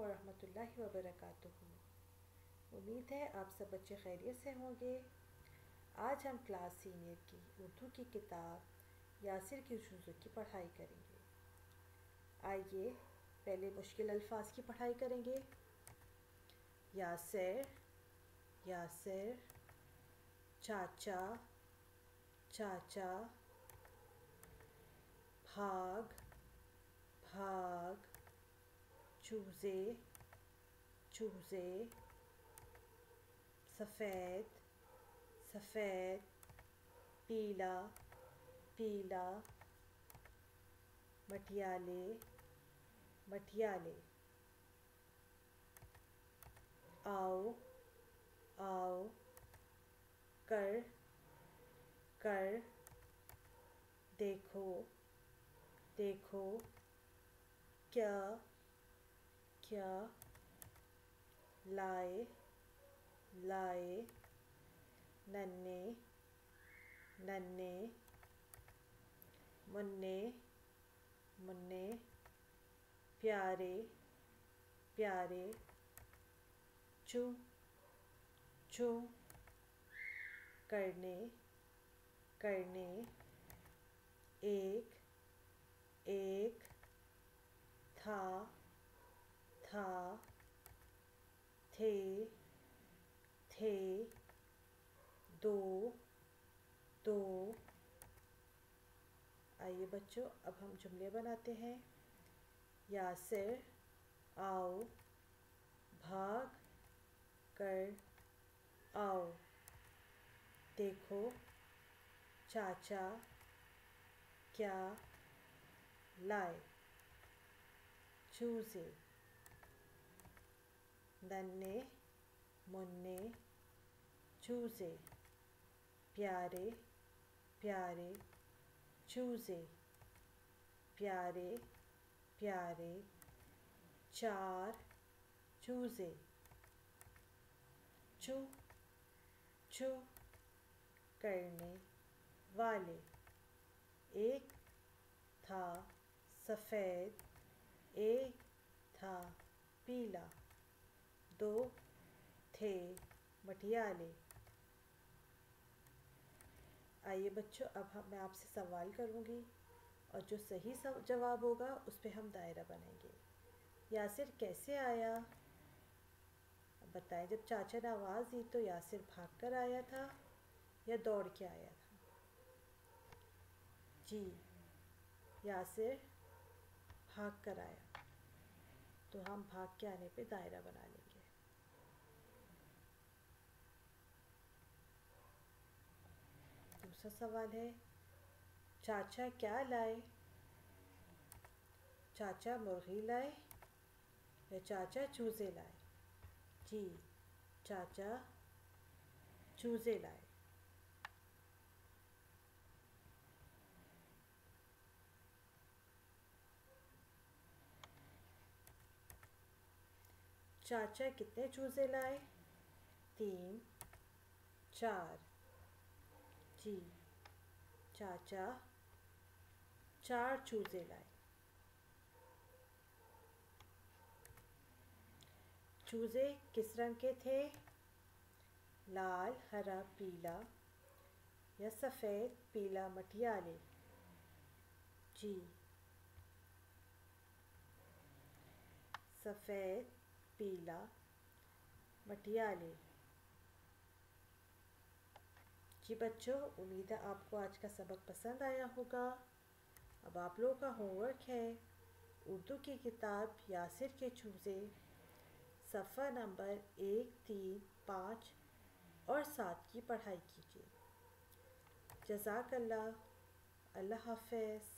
व रहमतुल्लाहि व बरकातुहू। उम्मीद है आप सब बच्चे खैरियत से होंगे। आज हम क्लास सीनियर की उर्दू की किताब यासिर की जुज़ू की पढ़ाई करेंगे। आइए पहले मुश्किल अल्फाज की पढ़ाई करेंगे। यासिर, यासिर, चाचा, चाचा, भाग, भाग, चूज़े, चूज़े, सफ़ेद, सफ़ेद, पीला, पीला, मटियाले, मटियाले, आओ, आओ, कर, कर, देखो, देखो, क्या, क्या, लाए, लाए, नन्हे, नन्हे, मुन्ने, मुन्ने, प्यारे, प्यारे, चू, चू, करने, करने, एक, एक, था, था, थे, थे, दो, दो। आइए बच्चों, अब हम जुमले बनाते हैं। यासिर आओ, भाग कर आओ, देखो चाचा क्या लाए, चूज़े, नन्हे मुन्ने चूज़े, प्यारे प्यारे चूज़े, प्यारे प्यारे चार चूज़े, चू, चू, करने वाले, एक था सफ़ेद, एक था पीला, दो थे मटियाले। आइए बच्चों, अब मैं आपसे सवाल करूँगी और जो सही जवाब होगा उस पर हम दायरा बनाएंगे। यासिर कैसे आया? अब बताएं, जब चाचा ने आवाज़ दी तो यासिर भाग कर आया था या दौड़ के आया था? जी, यासिर भाग कर आया, तो हम भाग के आने पे दायरा बना लेंगे। दूसरा सवाल है, चाचा क्या लाए? चाचा मुर्गी लाए या चाचा चूज़े लाए? जी, चाचा चूज़े लाए। चाचा कितने चूज़े लाए? 3, 4। जी, चाचा 4 चूज़े लाए। चूज़े किस रंग के थे? लाल, हरा, पीला या सफ़ेद, पीला, मटियाले? जी, सफ़ेद, पीला, मटियाले। जी बच्चों, उम्मीद है आपको आज का सबक पसंद आया होगा। अब आप लोगों का होमवर्क है उर्दू की किताब यासिर के चूज़े सफ़ा नंबर 1, 3, 5 और 7 की पढ़ाई कीजिए। जज़ाकल्लाह, अल्लाह हाफ़िज़।